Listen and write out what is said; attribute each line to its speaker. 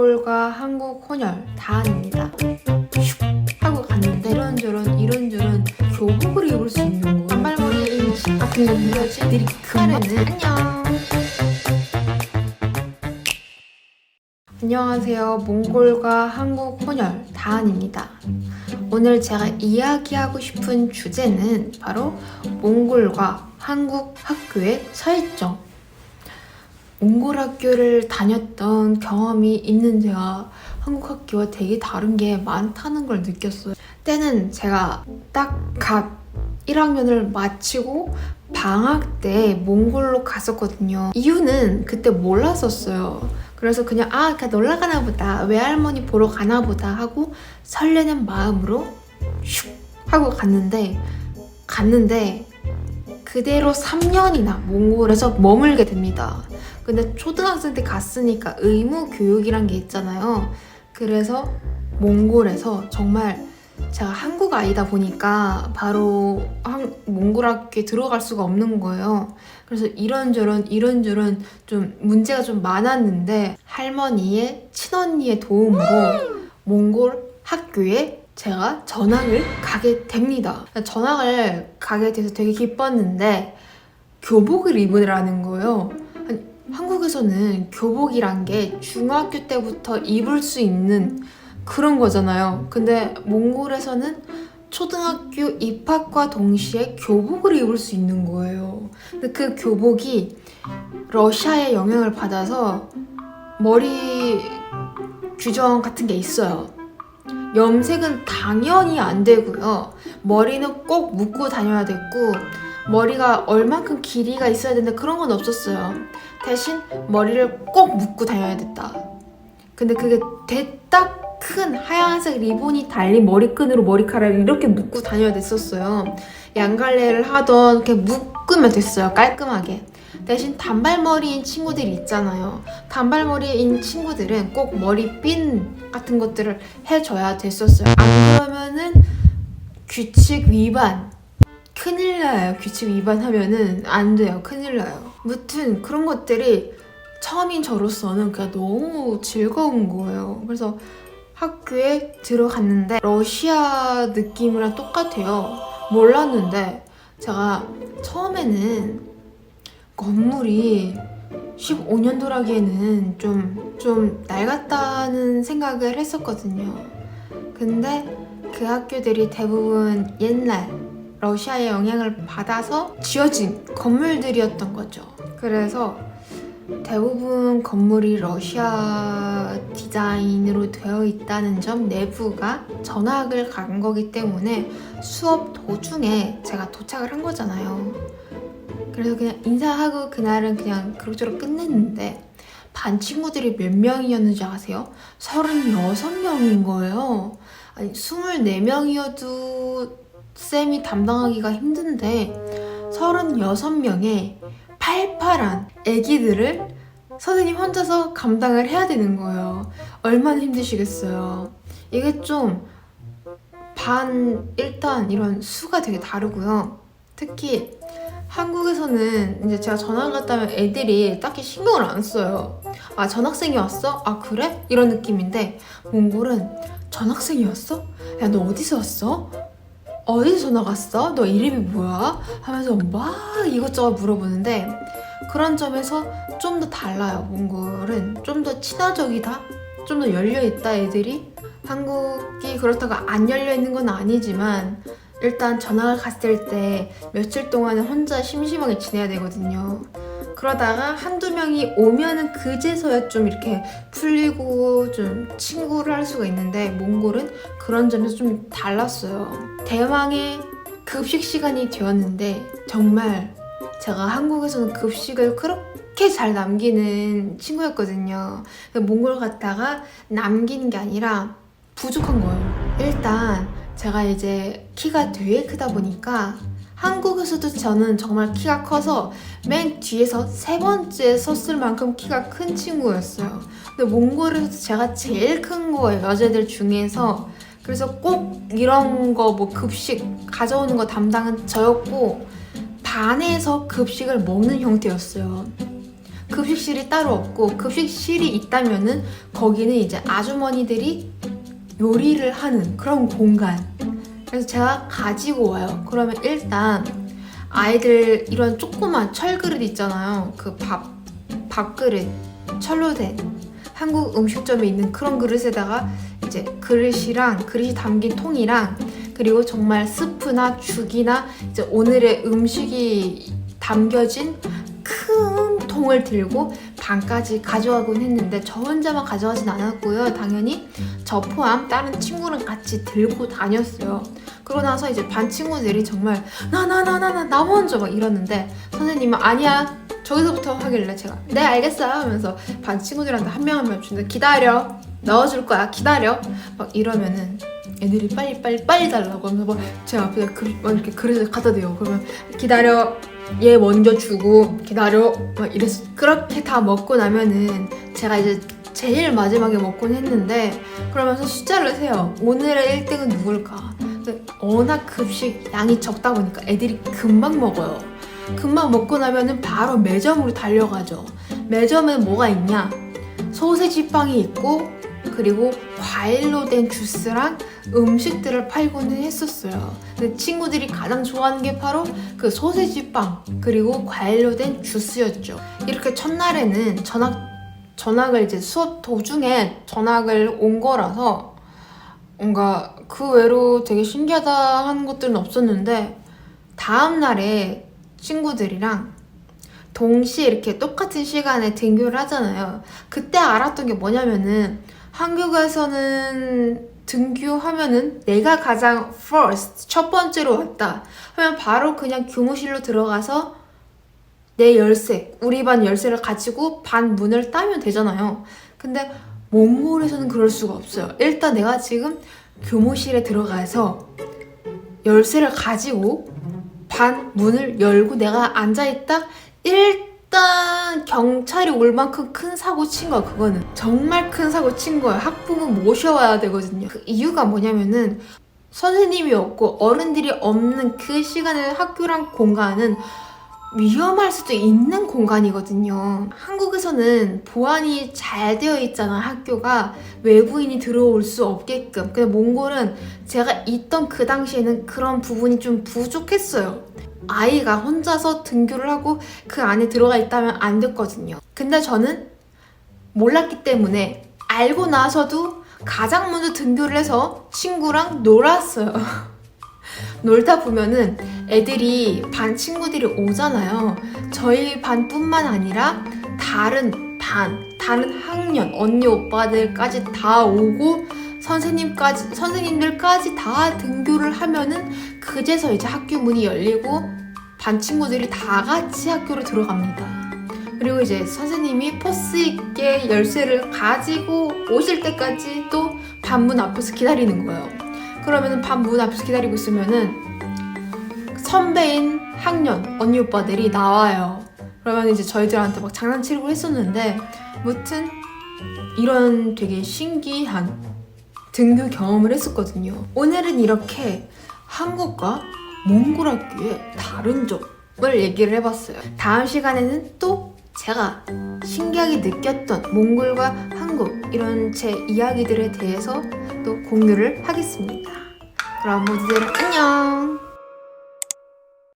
Speaker 1: 몽골과 한국 혼혈 다한입니다. 하고 갔는데 이런저런 교복을 입을 수 있는 거예요. 단발머리인 같은 분들이 그날에는 안녕하세요. 몽골과 한국 혼혈 다한입니다. 오늘 제가 이야기하고 싶은 주제는 바로 몽골과 한국 학교의 차이점. 몽골 학교를 다녔던 경험이 있는 제가 한국 학교와 되게 다른 게 많다는 걸 느꼈어요. 때는 제가 딱 갓 1학년을 마치고 방학 때 몽골로 갔었거든요. 이유는 그때 몰랐었어요. 그래서 그냥 놀러 가나 보다, 외할머니 보러 가나 보다 하고 설레는 마음으로 슉 하고 갔는데 그대로 3년이나 몽골에서 머물게 됩니다. 근데 초등학생 때 갔으니까 의무 교육이란 게 있잖아요. 그래서 몽골에서 정말 제가 한국 아이다 보니까 바로 몽골 학교에 들어갈 수가 없는 거예요. 그래서 이런저런 좀 문제가 좀 많았는데 할머니의 친언니의 도움으로 몽골 학교에 제가 전학을 가게 됩니다. 전학을 가게 돼서 되게 기뻤는데 교복을 입으라는 거예요. 한국에서는 교복이란 게 중학교 때부터 입을 수 있는 그런 거잖아요. 근데 몽골에서는 초등학교 입학과 동시에 교복을 입을 수 있는 거예요. 근데 그 교복이 러시아의 영향을 받아서 머리 규정 같은 게 있어요. 염색은 당연히 안 되고요. 머리는 꼭 묶고 다녀야 됐고 머리가 얼만큼 길이가 있어야 되는데 그런 건 없었어요. 대신 머리를 꼭 묶고 다녀야 됐다. 근데 그게 대딱 큰 하얀색 리본이 달린 머리끈으로 머리카락을 이렇게 묶고 다녀야 됐었어요. 양갈래를 하던 이렇게 묶으면 됐어요. 깔끔하게. 대신 단발머리인 친구들이 있잖아요. 단발머리인 친구들은 꼭 머리핀 같은 것들을 해줘야 됐었어요. 안 그러면은 규칙 위반. 큰일 나요. 규칙 위반하면은 안 돼요. 큰일 나요. 무튼 그런 것들이 처음인 저로서는 그냥 너무 즐거운 거예요. 그래서 학교에 들어갔는데 러시아 느낌이랑 똑같아요. 몰랐는데 제가 처음에는 건물이 15년도라기에는 좀 낡았다는 생각을 했었거든요. 근데 그 학교들이 대부분 옛날 러시아의 영향을 받아서 지어진 건물들이었던 거죠. 그래서 대부분 건물이 러시아 디자인으로 되어 있다는 점, 내부가 전학을 간 거기 때문에 수업 도중에 제가 도착을 한 거잖아요. 그래서 그냥 인사하고 그날은 그냥 그럭저럭 끝냈는데 반 친구들이 몇 명이었는지 아세요? 36명인 거예요. 아니 24명이어도 쌤이 담당하기가 힘든데 36명의 팔팔한 애기들을 선생님 혼자서 감당을 해야 되는 거예요. 얼마나 힘드시겠어요. 이게 일단 이런 수가 되게 다르고요. 특히 한국에서는 이제 제가 전학 갔다 오면 애들이 딱히 신경을 안 써요. 전학생이 왔어? 그래? 이런 느낌인데 몽골은 전학생이 왔어? 야, 너 어디서 왔어? 어디서 전화 갔어? 너 이름이 뭐야? 하면서 막 이것저것 물어보는데 그런 점에서 좀 더 달라요. 몽골은 좀 더 친화적이다? 좀 더 열려있다 애들이? 한국이 그렇다고 안 열려있는 건 아니지만 일단 전학을 갔을 때 며칠 동안은 혼자 심심하게 지내야 되거든요. 그러다가 한두 명이 오면은 그제서야 좀 이렇게 풀리고 좀 친구를 할 수가 있는데 몽골은 그런 점에서 좀 달랐어요. 대망의 급식 시간이 되었는데 정말 제가 한국에서는 급식을 그렇게 잘 남기는 친구였거든요. 몽골 갔다가 남기는 게 아니라 부족한 거예요. 일단 제가 이제 키가 되게 크다 보니까 한국에서도 저는 정말 키가 커서 맨 뒤에서 세 번째 섰을 만큼 키가 큰 친구였어요. 근데 몽골에서 제가 제일 큰 거예요. 여자들 중에서. 그래서 꼭 이런 거 급식 가져오는 거 담당은 저였고 반에서 급식을 먹는 형태였어요. 급식실이 따로 없고, 급식실이 있다면은 거기는 이제 아주머니들이 요리를 하는 그런 공간. 그래서 제가 가지고 와요. 그러면 일단 아이들 이런 조그만 철그릇 있잖아요. 그 밥그릇, 철로 된 한국 음식점에 있는 그런 그릇에다가 이제 그릇이 담긴 통이랑, 그리고 정말 스프나 죽이나 이제 오늘의 음식이 담겨진 큰 통을 들고 반까지 가져가곤 했는데, 저 혼자만 가져가진 않았고요. 당연히 저 포함 다른 친구랑 같이 들고 다녔어요. 그러고 나서 이제 반 친구들이 정말 나 먼저 막 이러는데, 선생님은 아니야, 저기서부터 하길래 제가 네 알겠어요 하면서 반 친구들한테 한 명 한 명 주는데, 기다려, 넣어줄 거야, 기다려 막 이러면은 애들이 빨리 달라고 하면서 막 제 앞에다 막 이렇게 그릇을 갖다 대요. 그러면 기다려, 얘 먼저 주고 기다려 막 이랬어. 그렇게 다 먹고 나면은 제가 이제 제일 마지막에 먹곤 했는데, 그러면서 숫자를 세요. 오늘의 1등은 누굴까. 워낙 급식 양이 적다 보니까 애들이 금방 먹어요. 금방 먹고 나면은 바로 매점으로 달려가죠. 매점엔 뭐가 있냐, 소세지 빵이 있고, 그리고 과일로 된 주스랑 음식들을 팔고는 했었어요. 근데 친구들이 가장 좋아하는 게 바로 그 소세지 빵 그리고 과일로 된 주스였죠. 이렇게 첫날에는 전학을 이제 수업 도중에 전학을 온 거라서 뭔가 그 외로 되게 신기하다 하는 것들은 없었는데, 다음 날에 친구들이랑 동시에 이렇게 똑같은 시간에 등교를 하잖아요. 그때 알았던 게 뭐냐면은, 한국에서는 등교하면은 내가 가장 first, 첫 번째로 왔다 하면 바로 그냥 교무실로 들어가서 내 열쇠, 우리 반 열쇠를 가지고 반 문을 따면 되잖아요. 근데 몽골에서는 그럴 수가 없어요. 일단 내가 지금 교무실에 들어가서 열쇠를 가지고 반 문을 열고 내가 앉아있다, 일단 경찰이 올 만큼 큰 사고 친 거야. 그거는 정말 큰 사고 친 거야. 학부모 모셔와야 되거든요. 그 이유가 뭐냐면은, 선생님이 없고 어른들이 없는 그 시간에 학교랑 공간은 위험할 수도 있는 공간이거든요. 한국에서는 보안이 잘 되어 있잖아, 학교가. 외부인이 들어올 수 없게끔. 근데 몽골은 제가 있던 그 당시에는 그런 부분이 좀 부족했어요. 아이가 혼자서 등교를 하고 그 안에 들어가 있다면 안 됐거든요. 근데 저는 몰랐기 때문에 알고 나서도 가장 먼저 등교를 해서 친구랑 놀았어요. 놀다 보면은 애들이, 반 친구들이 오잖아요. 저희 반뿐만 아니라 다른 학년, 언니 오빠들까지 다 오고 선생님들까지 다 등교를 하면은 그제서 이제 학교 문이 열리고 반 친구들이 다 같이 학교로 들어갑니다. 그리고 이제 선생님이 포스 있게 열쇠를 가지고 오실 때까지 또 반문 앞에서 기다리는 거예요. 그러면은 반문 앞에서 기다리고 있으면은 선배인 학년, 언니 오빠들이 나와요. 그러면 이제 저희들한테 막 장난치고 했었는데, 무튼 이런 되게 신기한 등교 경험을 했었거든요. 오늘은 이렇게 한국과 몽골 학교의 다른 점을 얘기를 해봤어요. 다음 시간에는 또 제가 신기하게 느꼈던 몽골과 한국, 이런 제 이야기들에 대해서 또 공유를 하겠습니다. 그럼 모두들 안녕!